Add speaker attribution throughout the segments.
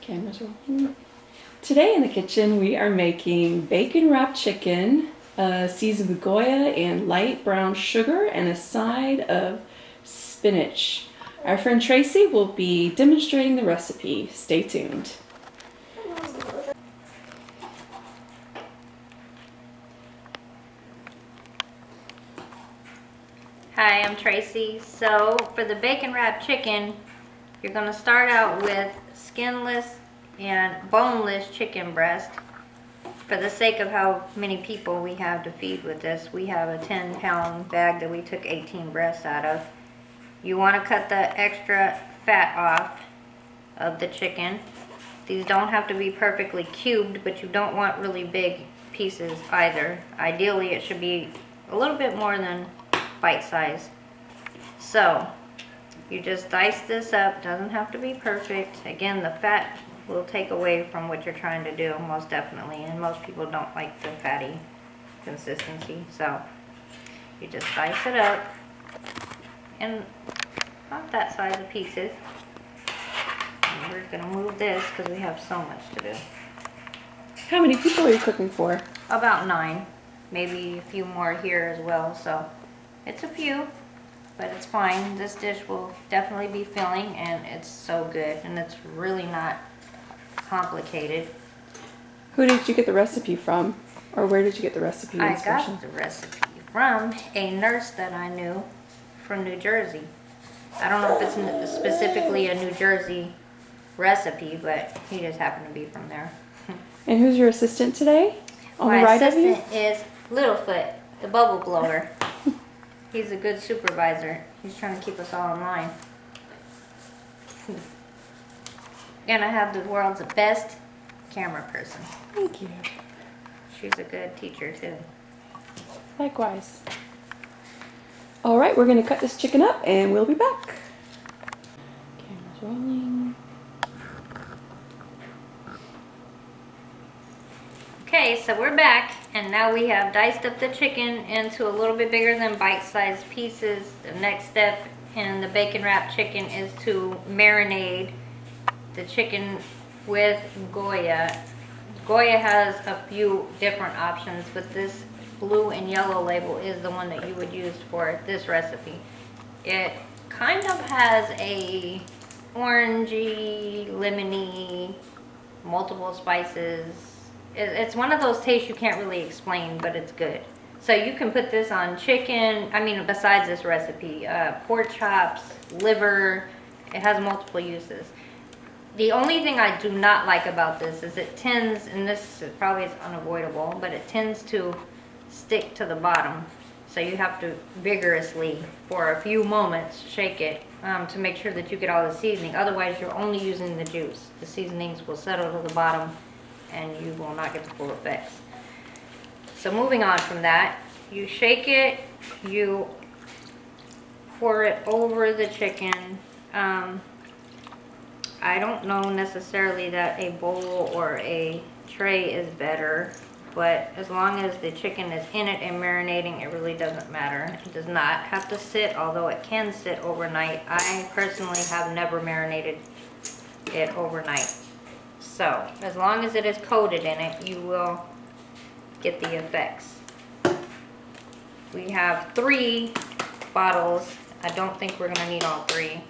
Speaker 1: Cameras rolling. Today in the kitchen we are making bacon wrapped chicken, seasoned with Goya and light brown sugar and a side of spinach. Our friend Tracy will be demonstrating the recipe. Stay tuned.
Speaker 2: Hi, I'm Tracy. So for the bacon wrapped chicken, you're going to start out with skinless and boneless chicken breast. For the sake of how many people we have to feed with this, we have a 10-pound bag that we took 18 breasts out of. You want to cut the extra fat off of the chicken. These don't have to be perfectly cubed, but you don't want really big pieces either. Ideally, it should be a little bit more than bite size. So you just dice this up. Doesn't have to be perfect. Again, the fat will take away from what you're trying to do, most definitely, and most people don't like the fatty consistency. So you just dice it up and not that size of pieces. And we're gonna move this because we have so much to do.
Speaker 1: How many people are you cooking for?
Speaker 2: About 9, maybe a few more here as well. So it's a few, but it's fine. This dish will definitely be filling, and it's so good, and it's really not complicated.
Speaker 1: Who did you get the recipe from? Or where did you get the recipe
Speaker 2: I
Speaker 1: inspiration?
Speaker 2: got the recipe from a nurse that I knew from New Jersey. I don't know if it's specifically a New Jersey recipe, but he just happened to be from there.
Speaker 1: And who's your assistant today? On the
Speaker 2: My
Speaker 1: right of you?
Speaker 2: assistant is Littlefoot, the bubble blower. He's a good supervisor. He's trying to keep us all in line. And I have the world's best camera person.
Speaker 1: Thank you.
Speaker 2: She's a good teacher too.
Speaker 1: Likewise. All right, we're gonna cut this chicken up and we'll be back. Camera's rolling.
Speaker 2: Okay, so we're back, and now we have diced up the chicken into a little bit bigger than bite-sized pieces. The next step in the bacon wrapped chicken is to marinate the chicken with Goya. Goya has a few different options, but this blue and yellow label is the one that you would use for this recipe. It kind of has a orangey, lemony, multiple spices. It's one of those tastes you can't really explain, but it's good. So you can put this on chicken, besides this recipe, pork chops, liver. It has multiple uses. The only thing I do not like about this is it tends, and this probably is unavoidable, but it tends to stick to the bottom. So you have to vigorously, for a few moments, shake it to make sure that you get all the seasoning. Otherwise, you're only using the juice. The seasonings will settle to the bottom and you will not get the full effects. So moving on from that, you shake it, you pour it over the chicken. I don't know necessarily that a bowl or a tray is better, but as long as the chicken is in it and marinating, it really doesn't matter. It does not have to sit, although it can sit overnight. I personally have never marinated it overnight. So as long as it is coated in it, you will get the effects. We have 3 bottles. I don't think we're gonna need all 3.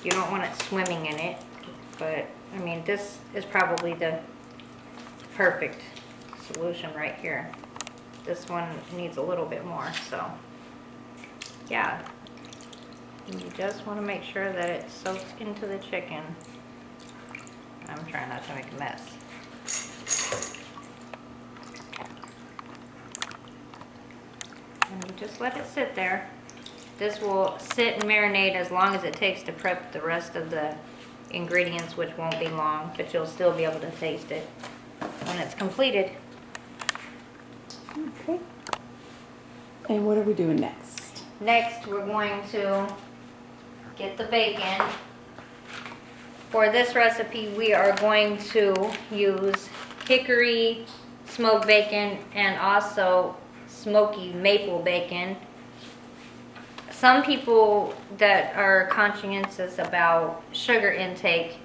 Speaker 2: You don't want it swimming in it, but this is probably the perfect solution right here. This one needs a little bit more, so yeah. You just want to make sure that it soaks into the chicken. I'm trying not to make a mess. And you just let it sit there. This will sit and marinate as long as it takes to prep the rest of the ingredients, which won't be long, but you'll still be able to taste it when it's completed.
Speaker 1: Okay. And what are we doing next?
Speaker 2: Next, we're going to get the bacon. For this recipe, we are going to use hickory smoked bacon and also smoky maple bacon. some people that are conscientious about sugar intake,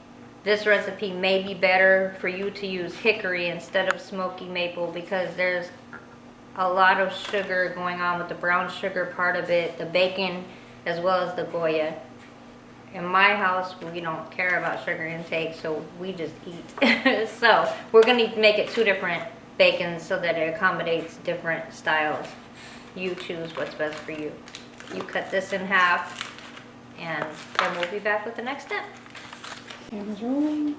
Speaker 2: this recipe may be better for you to use hickory instead of smoky maple, because there's a lot of sugar going on with the brown sugar part of it, the bacon, as well as the Goya. In my house, we don't care about sugar intake, so we just eat. So we're gonna make it 2 different bacons so that it accommodates different styles. You choose what's best for you. You cut this in half, and then we'll be back with the next step.
Speaker 1: Camera's rolling.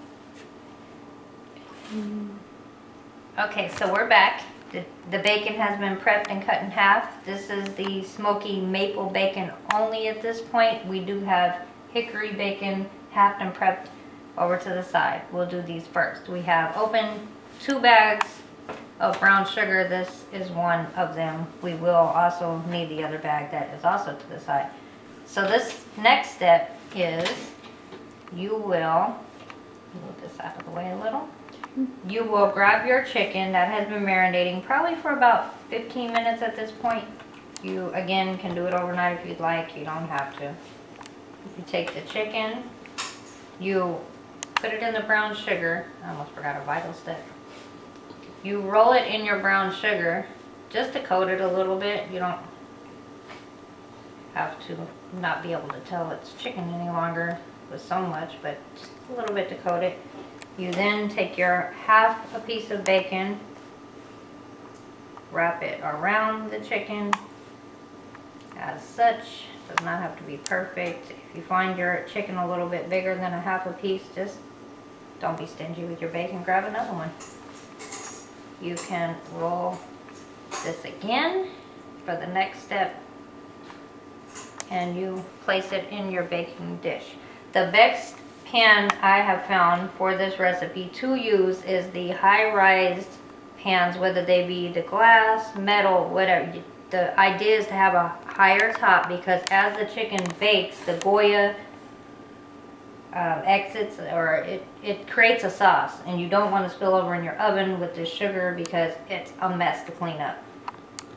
Speaker 2: Okay, so we're back. The bacon has been prepped and cut in half. This is the smoky maple bacon only at this point. We do have hickory bacon halved and prepped over to the side. We'll do these first. We have opened 2 bags of brown sugar. This is one of them. We will also need the other bag that is also to the side. So this next step is you will move this out of the way a little. You will grab your chicken that has been marinating probably for about 15 minutes at this point. You again can do it overnight if you'd like. You don't have to. You take the chicken, you put it in the brown sugar. I almost forgot a vital step. You roll it in your brown sugar just to coat it a little bit. You don't have to not be able to tell it's chicken any longer with so much, but just a little bit to coat it. You then take your half a piece of bacon, wrap it around the chicken as such. Does not have to be perfect. If you find your chicken a little bit bigger than a half a piece, just don't be stingy with your bacon. Grab another one. You can roll this again for the next step, and you place it in your baking dish. The best pan I have found for this recipe to use is the high-rise pans, whether they be the glass, metal, whatever. The idea is to have a higher top, because as the chicken bakes, the Goya exits, or it creates a sauce, and you don't want to spill over in your oven with the sugar because it's a mess to clean up.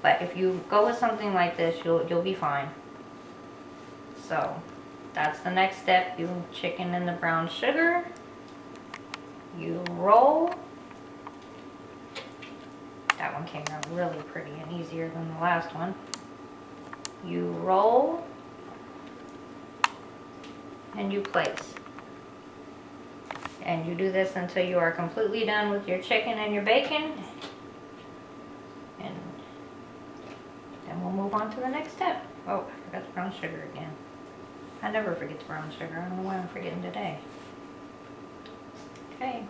Speaker 2: But if you go with something like this, you'll be fine. So that's the next step. You chicken in the brown sugar. You roll. That one came out really pretty and easier than the last one. You roll and you place. And you do this until you are completely done with your chicken and your bacon. And then we'll move on to the next step. Oh, I forgot the brown sugar again. I never forget the brown sugar. I don't know why I'm forgetting today. Okay,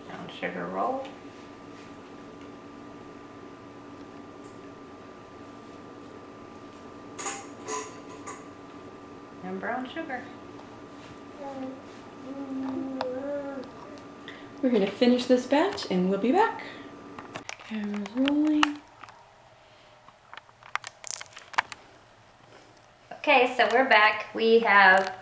Speaker 2: brown sugar roll. And brown sugar.
Speaker 1: We're going to finish this batch and we'll be back. Camera's rolling.
Speaker 2: Okay, so we're back. We have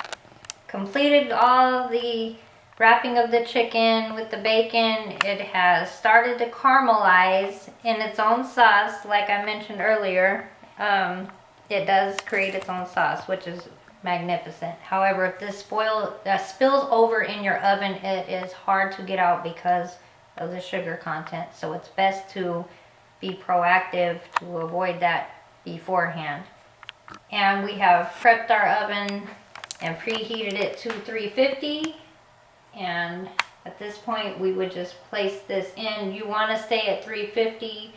Speaker 2: completed all the wrapping of the chicken with the bacon. It has started to caramelize in its own sauce, like I mentioned earlier. It does create its own sauce, which is magnificent. However, if this spills over in your oven, it is hard to get out because of the sugar content. So it's best to be proactive to avoid that beforehand. And we have prepped our oven and preheated it to 350. And at this point, we would just place this in. You want to stay at 350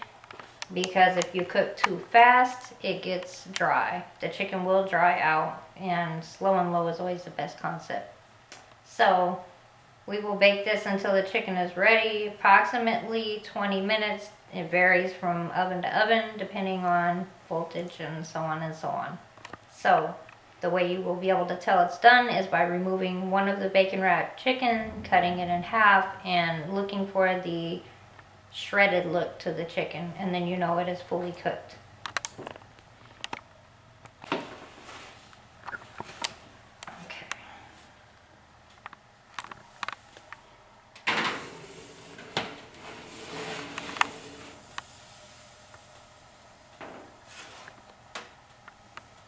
Speaker 2: because if you cook too fast, it gets dry. The chicken will dry out, and slow and low is always the best concept. So we will bake this until the chicken is ready, approximately 20 minutes. It varies from oven to oven depending on voltage and so on and so on. So the way you will be able to tell it's done is by removing one of the bacon wrapped chicken, cutting it in half, and looking for the shredded look to the chicken, and then you know it is fully cooked. Okay.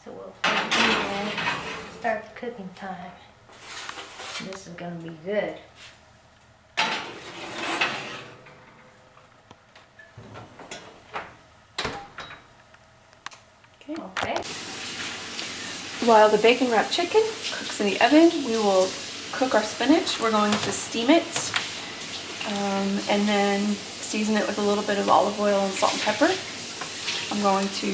Speaker 2: So we'll flip cooking time. This is gonna be good. Okay.
Speaker 1: While the bacon wrapped chicken cooks in the oven, we will cook our spinach. We're going to steam it and then season it with a little bit of olive oil and salt and pepper. I'm going to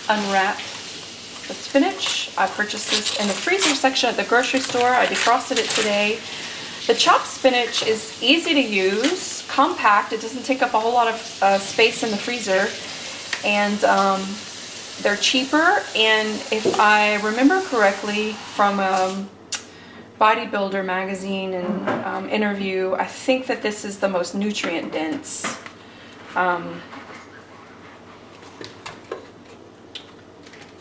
Speaker 1: unwrap the spinach. I purchased this in the freezer section at the grocery store. I defrosted it today. The chopped spinach is easy to use, compact. It doesn't take up a whole lot of space in the freezer, and they're cheaper. And if I remember correctly from Bodybuilder magazine and interview, I think that this is the most nutrient dense.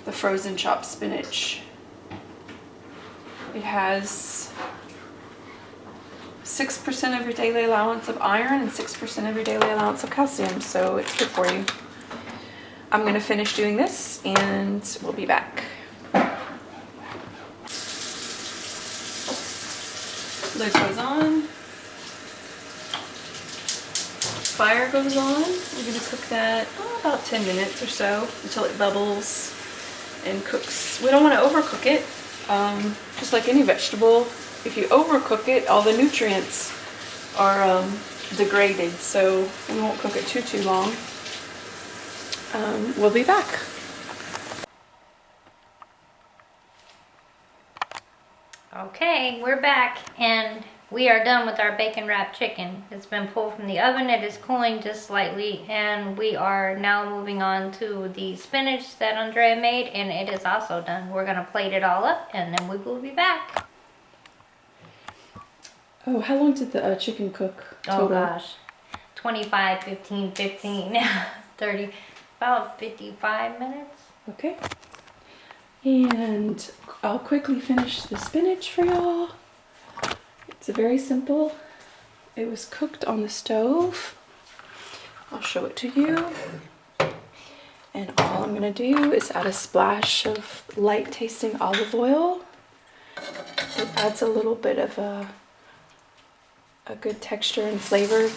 Speaker 1: The frozen chopped spinach. It has 6% of your daily allowance of iron and 6% of your daily allowance of calcium, so it's good for you. I'm going to finish doing this and we'll be back. Lid goes on. Fire goes on. We're going to cook that about 10 minutes or so until it bubbles and cooks. We don't want to overcook it. Just like any vegetable, if you overcook it, all the nutrients are degraded, so we won't cook it too long. We'll be back.
Speaker 2: Okay, we're back and we are done with our bacon wrapped chicken. It's been pulled from the oven. It is cooling just slightly, and we are now moving on to the spinach that Andrea made, and it is also done. We're gonna plate it all up and then we will be back.
Speaker 1: Oh, how long did the chicken cook total?
Speaker 2: Oh gosh, 25, 15, 15, 30, about 55 minutes.
Speaker 1: Okay. And I'll quickly finish the spinach for y'all. It's very simple. It was cooked on the stove. I'll show it to you. And all I'm gonna do is add a splash of light tasting olive oil. It adds a little bit of a good texture and flavor.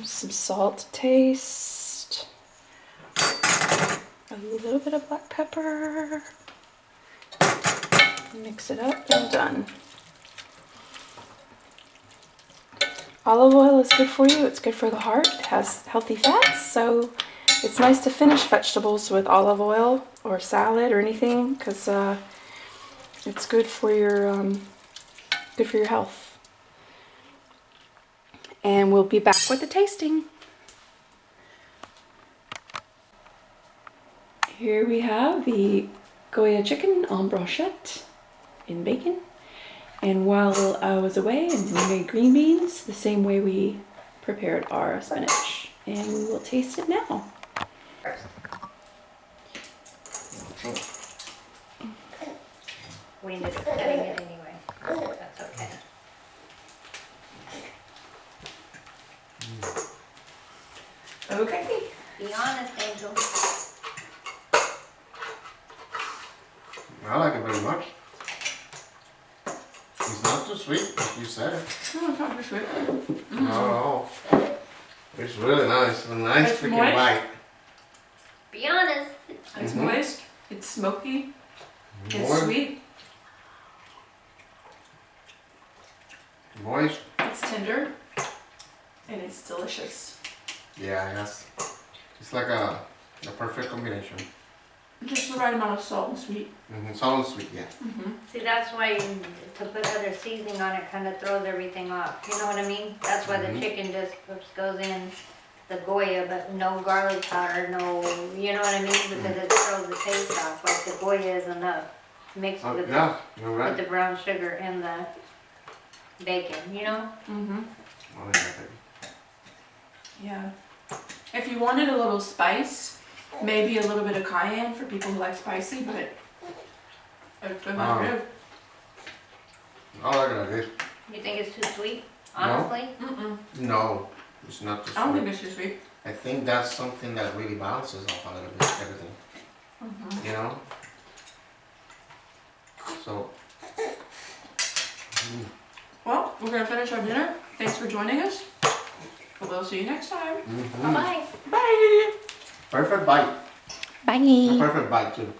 Speaker 1: Some salt to taste. A little bit of black pepper. Mix it up and done. Olive oil is good for you. It's good for the heart. It has healthy fats, so it's nice to finish vegetables with olive oil or salad or anything, because it's good for your health. And we'll be back with the tasting. Here we have the Goya chicken en brochette in bacon. And while I was away, and we made green beans the same way we prepared our spinach. And we will taste it now.
Speaker 2: We ended up cutting it anyway. That's okay.
Speaker 1: Okay.
Speaker 2: Be honest, Angel.
Speaker 3: I like it very much. It's not too sweet, like you said.
Speaker 1: Oh, it's not too sweet.
Speaker 3: Not at all. It's really nice. A nice
Speaker 1: It's
Speaker 3: freaking
Speaker 1: moist.
Speaker 3: bite.
Speaker 2: Be honest.
Speaker 1: It's moist. It's smoky. It's
Speaker 3: Moist.
Speaker 1: sweet.
Speaker 3: Moist.
Speaker 1: It's tender. And it's delicious.
Speaker 3: Yeah, yes. It's like a perfect combination.
Speaker 1: Just the right amount of salt and sweet.
Speaker 3: Salt and sweet, yeah.
Speaker 2: See, that's why to put other seasoning on it kind of throws everything off. You know what I mean? That's why the chicken just goes in the Goya, but no garlic powder, no, you know what I mean? Because it throws the taste off. Like the Goya is enough mixed
Speaker 3: Oh,
Speaker 2: with,
Speaker 3: yeah, you're
Speaker 2: with
Speaker 3: right.
Speaker 2: the brown sugar and the bacon, you know?
Speaker 3: Oh, yeah, baby.
Speaker 1: Yeah. If you wanted a little spice, maybe a little bit of cayenne for people who like spicy, but it's good.
Speaker 3: I like it like this.
Speaker 2: You think it's too sweet, honestly?
Speaker 3: No, it's not too sweet.
Speaker 1: I don't think it's too sweet.
Speaker 3: I think that's something that really balances off a little bit everything. You know? So,
Speaker 1: Well, we're gonna finish our dinner. Thanks for joining us. We'll see you next time.
Speaker 2: Bye-bye.
Speaker 1: Bye.
Speaker 3: perfect bite.
Speaker 1: Bye.
Speaker 3: A perfect bite too.